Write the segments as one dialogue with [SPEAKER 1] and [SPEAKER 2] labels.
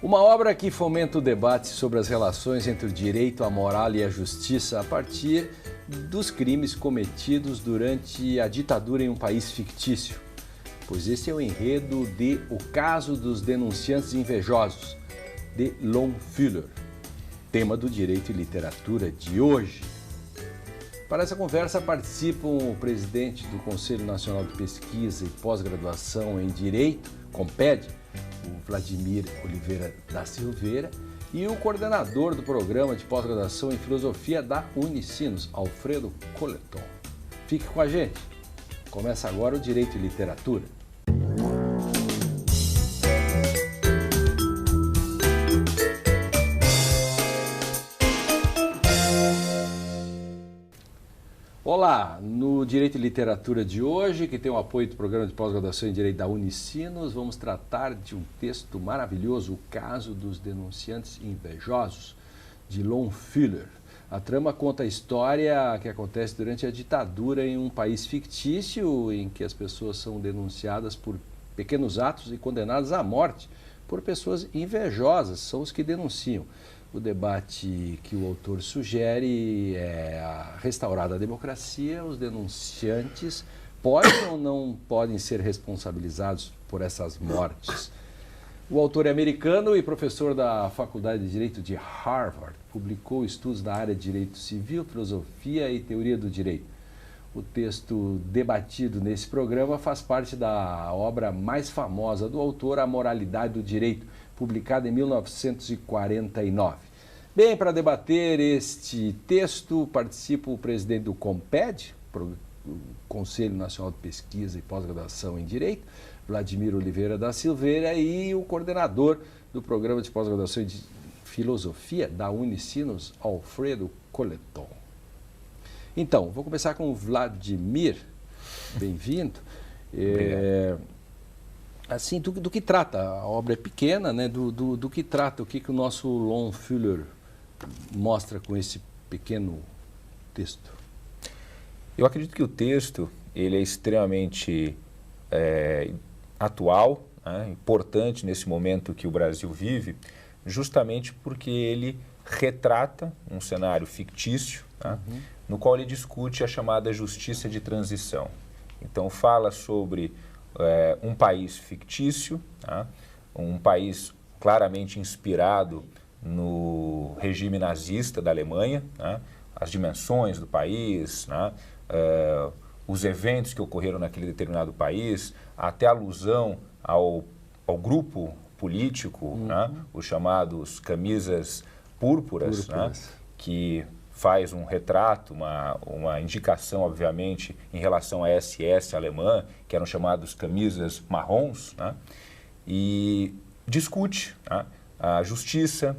[SPEAKER 1] Uma obra que fomenta o debate sobre as relações entre o direito, a moral e a justiça a partir dos crimes cometidos durante a ditadura em um país fictício. Pois esse é o enredo de O Caso dos Denunciantes Invejosos, de Lon Fuller, tema do Direito e Literatura de hoje. Para essa conversa participam o presidente do Conselho Nacional de Pesquisa e Pós-Graduação em Direito, CONPED, o Vladimir Oliveira da Silveira, e o coordenador do Programa de Pós-Graduação em Filosofia da Unicinos, Alfredo Colleton. Fique com a gente. Começa agora o Direito e Literatura. Olá, no Direito e Literatura de hoje, que tem o apoio do Programa de Pós-Graduação em Direito da Unicinos, vamos tratar de um texto maravilhoso, O Caso dos Denunciantes Invejosos, de Lon Fuller. A trama conta a história que acontece durante a ditadura em um país fictício, em que as pessoas são denunciadas por pequenos atos e condenadas à morte por pessoas invejosas, são os que denunciam. O debate que o autor sugere é a restaurada democracia, os denunciantes podem ou não podem ser responsabilizados por essas mortes. O autor é americano e professor da Faculdade de Direito de Harvard, publicou estudos na área de Direito Civil, Filosofia e Teoria do Direito. O texto debatido nesse programa faz parte da obra mais famosa do autor, A Moralidade do Direito, publicada em 1949. Bem, para debater este texto, participa o presidente do CONPED, o Conselho Nacional de Pesquisa e Pós-Graduação em Direito, Vladimir Oliveira da Silveira, e o coordenador do Programa de Pós-Graduação em Filosofia da Unicinos, Alfredo Colleton. Então, vou começar com o Vladimir. Bem-vindo. Assim, do que trata? A obra é pequena, né? Do que trata? O que o nosso Lon Fuller mostra com esse pequeno texto?
[SPEAKER 2] Eu acredito que o texto ele é extremamente atual, né? Importante nesse momento que o Brasil vive, justamente porque ele retrata um cenário fictício, tá? No qual ele discute a chamada justiça de transição. Então, fala sobre um país fictício, tá? Um país claramente inspirado no regime nazista da Alemanha, tá? As dimensões do país, tá? Os eventos que ocorreram naquele determinado país, até alusão ao grupo político, tá? Os chamados camisas púrpuras, tá? Que faz um retrato, uma indicação, obviamente, em relação à SS alemã, que eram chamados camisas marrons, né? E discute, né, a justiça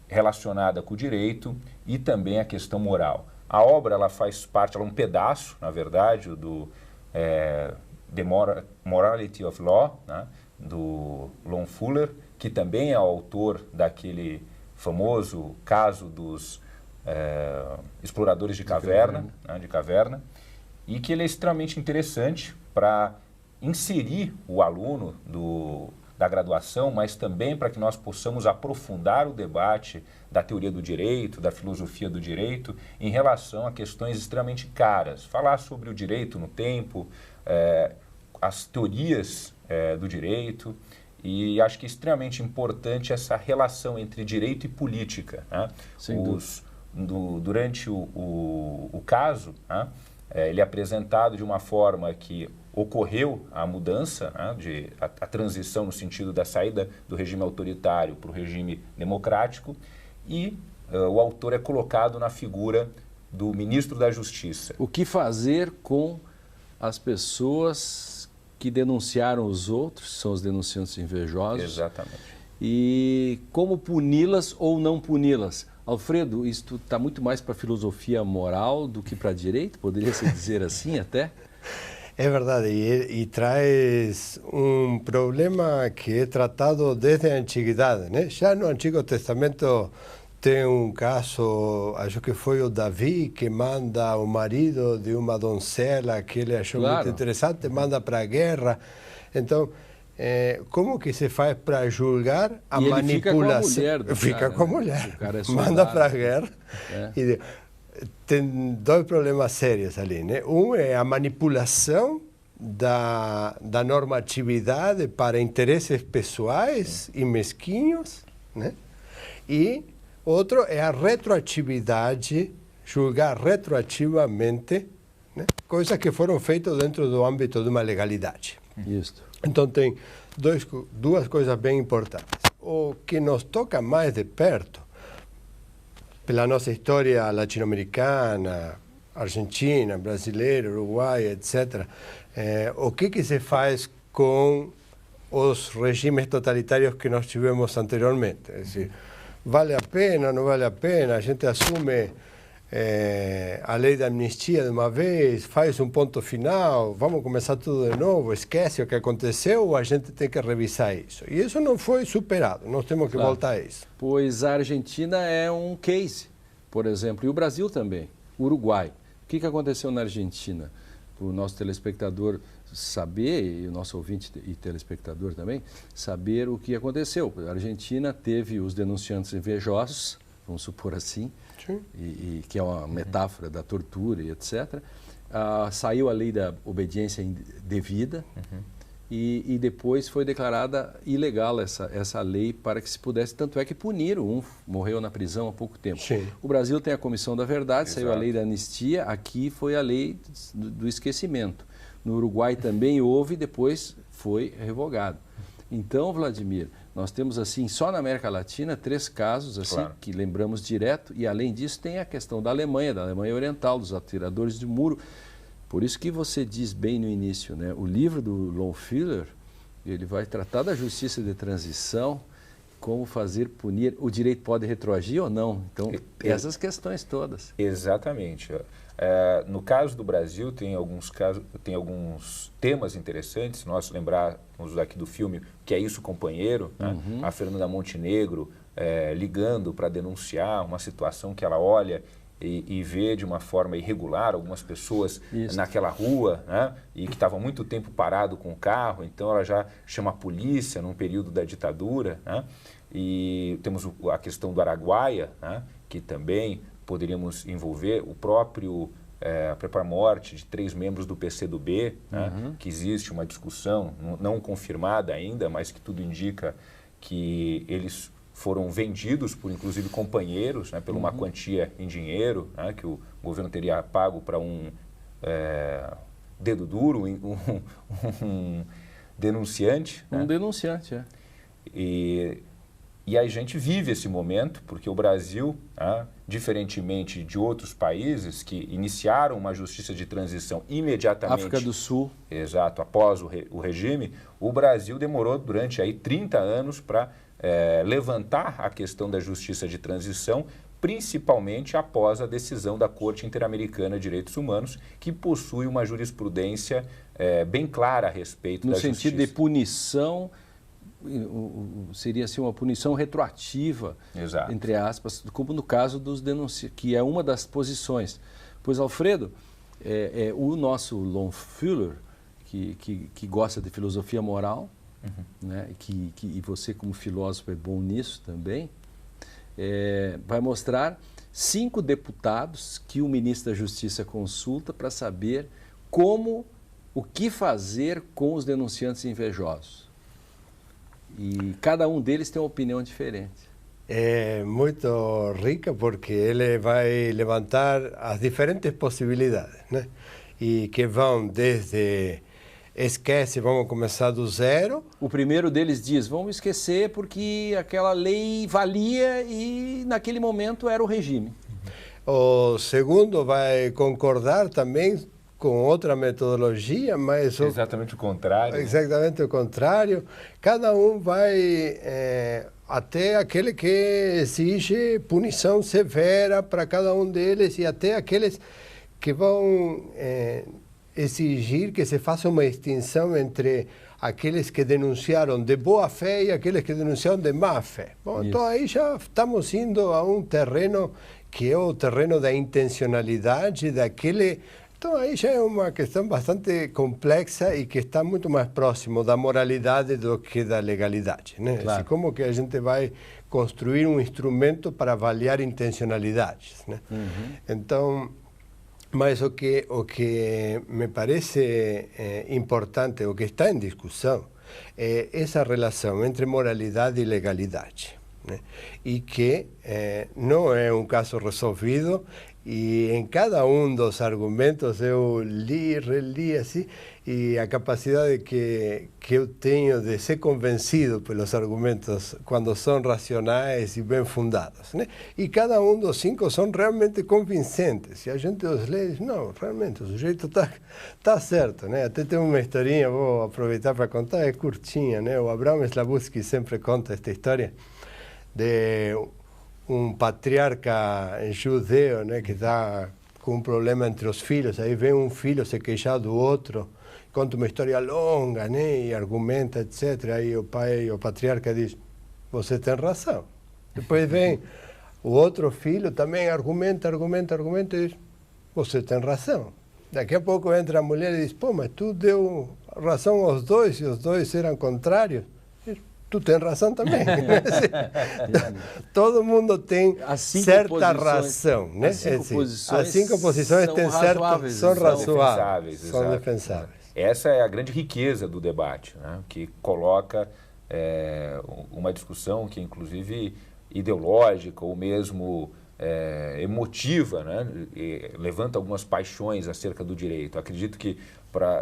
[SPEAKER 2] relacionada com o direito e também a questão moral. A obra ela faz parte, ela é um pedaço, na verdade, do The Morality of Law, né, do Lon Fuller, que também é o autor daquele famoso caso dos exploradores de caverna, né, e que ele é extremamente interessante para inserir o aluno da graduação, mas também para que nós possamos aprofundar o debate da teoria do direito, da filosofia do direito, em relação a questões extremamente caras. Falar sobre o direito no tempo, as teorias do direito, e acho que é extremamente importante essa relação entre direito e política, né? Durante o caso, né, ele é apresentado de uma forma que ocorreu a mudança, né, a transição no sentido da saída do regime autoritário para o regime democrático, e o autor é colocado na figura do ministro da Justiça.
[SPEAKER 1] O que fazer com as pessoas que denunciaram os outros, são os denunciantes invejosos?
[SPEAKER 2] Exatamente.
[SPEAKER 1] E como puni-las ou não puni-las? Alfredo, isso está muito mais para a filosofia moral do que para direito? Poderia se dizer assim até?
[SPEAKER 3] É verdade, e traz um problema que é tratado desde a antiguidade, né? Já no Antigo Testamento tem um caso, acho que foi o Davi, que manda o marido de uma donzela que ele achou muito interessante, manda para a guerra. Então, como que se faz para julgar a
[SPEAKER 1] e
[SPEAKER 3] manipulação?
[SPEAKER 1] Ele fica com a mulher
[SPEAKER 3] Fica com a mulher.
[SPEAKER 1] O cara é soldado,
[SPEAKER 3] manda para a guerra.
[SPEAKER 1] É.
[SPEAKER 3] Tem dois problemas sérios ali, né? Um é a manipulação da normatividade para interesses pessoais e mesquinhos, né? E outro é a retroatividade, julgar retroativamente, né? Coisas que foram feitas dentro do âmbito de uma legalidade.
[SPEAKER 1] Isso.
[SPEAKER 3] Então tem duas coisas bem importantes. O que nos toca mais de perto, pela nossa história latino-americana, argentina, brasileira, Uruguai, etc., o que se faz com os regimes totalitários que nós tivemos anteriormente? É dizer, vale a pena, não vale a pena? A gente assume a lei da amnistia de uma vez, faz um ponto final, vamos começar tudo de novo, esquece o que aconteceu, ou a gente tem que revisar isso? E isso não foi superado, nós temos que voltar a isso.
[SPEAKER 1] Pois a Argentina é um case, por exemplo, e o Brasil também, o Uruguai. O que aconteceu na Argentina? Para o nosso telespectador saber, e o nosso ouvinte e telespectador também, saber o que aconteceu. A Argentina teve os denunciantes invejosos, vamos supor assim, e que é uma metáfora da tortura e etc. Saiu a lei da obediência devida e depois foi declarada ilegal essa lei para que se pudesse, tanto é que puniram, um morreu na prisão há pouco tempo.
[SPEAKER 3] Sim.
[SPEAKER 1] O Brasil tem a Comissão da Verdade,
[SPEAKER 2] Exato.
[SPEAKER 1] saiu a lei da anistia, aqui foi a lei do esquecimento. No Uruguai também houve, depois foi revogado. Então, Vladimir, nós temos assim, só na América Latina, 3 casos assim,
[SPEAKER 2] Claro.
[SPEAKER 1] que lembramos direto, e além disso tem a questão da Alemanha Oriental, dos atiradores de muro. Por isso que você diz bem no início, né? O livro do Lohmüller, ele vai tratar da justiça de transição, como fazer punir, o direito pode retroagir ou não. Então, essas questões todas.
[SPEAKER 2] Exatamente. No caso do Brasil, tem alguns temas interessantes. Nós lembrarmos aqui do filme Que é Isso, Companheiro, né? A Fernanda Montenegro ligando para denunciar uma situação que ela olha e vê de uma forma irregular algumas pessoas naquela rua, né? E que estavam muito tempo parado com o carro, então ela já chama a polícia num período da ditadura, né? E temos a questão do Araguaia, né? Que também poderíamos envolver o próprio a própria morte de 3 membros do PCdoB, né? Que existe uma discussão não confirmada ainda, mas que tudo indica que eles foram vendidos por, inclusive, companheiros, né, por uma quantia em dinheiro, né, que o governo teria pago para um dedo duro, um denunciante.
[SPEAKER 1] Um
[SPEAKER 2] né?
[SPEAKER 1] denunciante, é.
[SPEAKER 2] E a gente vive esse momento, porque o Brasil, diferentemente de outros países que iniciaram uma justiça de transição imediatamente...
[SPEAKER 1] África do Sul.
[SPEAKER 2] Exato, após o regime, o Brasil demorou durante aí 30 anos para levantar a questão da justiça de transição, principalmente após a decisão da Corte Interamericana de Direitos Humanos, que possui uma jurisprudência bem clara a respeito da justiça.
[SPEAKER 1] No sentido de punição, seria assim, uma punição retroativa,
[SPEAKER 2] Exato.
[SPEAKER 1] entre aspas, como no caso dos denunciantes, que é uma das posições. Pois, Alfredo, o nosso Lohmüller, que gosta de filosofia moral, né, e você como filósofo é bom nisso também, vai mostrar 5 deputados que o ministro da Justiça consulta para saber o que fazer com os denunciantes invejosos. E cada um deles tem uma opinião diferente.
[SPEAKER 3] É muito rica porque ele vai levantar as diferentes possibilidades, né? E que vão desde esquece, vamos começar do zero.
[SPEAKER 1] O primeiro deles diz, vamos esquecer porque aquela lei valia e naquele momento era o regime.
[SPEAKER 3] O segundo vai concordar também com outra metodologia, mas...
[SPEAKER 2] Exatamente o contrário.
[SPEAKER 3] Exatamente o contrário. Cada um vai até aquele que exige punição severa para cada um deles e até aqueles que vão exigir que se faça uma extinção entre aqueles que denunciaram de boa fé e aqueles que denunciaram de má fé. Bom, então aí já estamos indo a um terreno que é o terreno da intencionalidade, daquele Então aí já é uma questão bastante complexa e que está muito mais próximo da moralidade do que da legalidade, né?
[SPEAKER 1] Claro.
[SPEAKER 3] Assim, como que a gente vai construir um instrumento para avaliar intencionalidades, né? Então, mas o que me parece importante, o que está em discussão, é essa relação entre moralidade e legalidade, né? E que não é um caso resolvido. E em cada um dos argumentos eu li, reli assim, e a capacidade que eu tenho de ser convencido pelos argumentos quando são racionais e bem fundados, né? E cada um dos 5 são realmente convincentes. E a gente os lê e diz, não, realmente o sujeito tá certo, né? Até tem uma historinha, vou aproveitar para contar, é curtinha, né? O Abraham Slabowski sempre conta esta história de um patriarca judeu, né, que está com um problema entre os filhos, aí vem um filho se queixar do outro, conta uma história longa, né, e argumenta, etc. Aí o patriarca diz, você tem razão. Depois vem o outro filho, também argumenta, e diz, você tem razão. Daqui a pouco entra a mulher e diz, pô, mas tu deu razão aos dois, e os dois eram contrários. Tu tens razão também. Todo mundo tem certa razão, né? As 5 posições têm certo, são razoáveis, são defensáveis.
[SPEAKER 2] Essa é a grande riqueza do debate, né? Que coloca uma discussão que, inclusive, ideológica ou mesmo emotiva, né? E levanta algumas paixões acerca do direito. Acredito que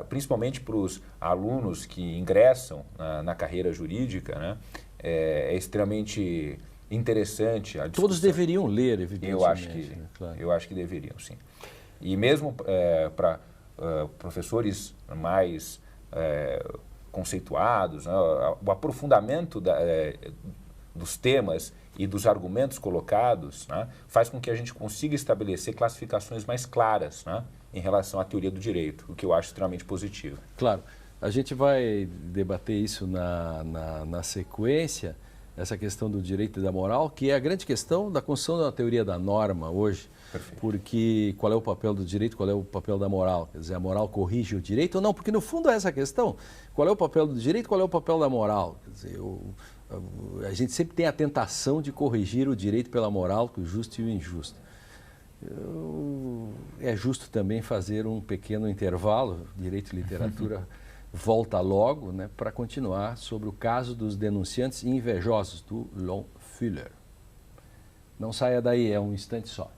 [SPEAKER 2] principalmente para os alunos que ingressam na carreira jurídica, né, é extremamente interessante a discussão.
[SPEAKER 1] Todos deveriam ler, evidentemente.
[SPEAKER 2] Eu acho que deveriam, sim. E mesmo para professores mais conceituados, né, o aprofundamento dos temas e dos argumentos colocados, né, faz com que a gente consiga estabelecer classificações mais claras, né, em relação à teoria do direito, o que eu acho extremamente positivo.
[SPEAKER 1] Claro. A gente vai debater isso na sequência, essa questão do direito e da moral, que é a grande questão da construção da teoria da norma hoje.
[SPEAKER 2] Perfeito.
[SPEAKER 1] Porque qual é o papel do direito, qual é o papel da moral? Quer dizer, a moral corrige o direito ou não? Porque no fundo é essa questão. Qual é o papel do direito, qual é o papel da moral? Quer dizer, a gente sempre tem a tentação de corrigir o direito pela moral, o justo e o injusto. É justo também fazer um pequeno intervalo, Direito e Literatura volta logo, né, para continuar sobre o caso dos denunciantes invejosos do Lon Fuller. Não saia daí, é um instante só.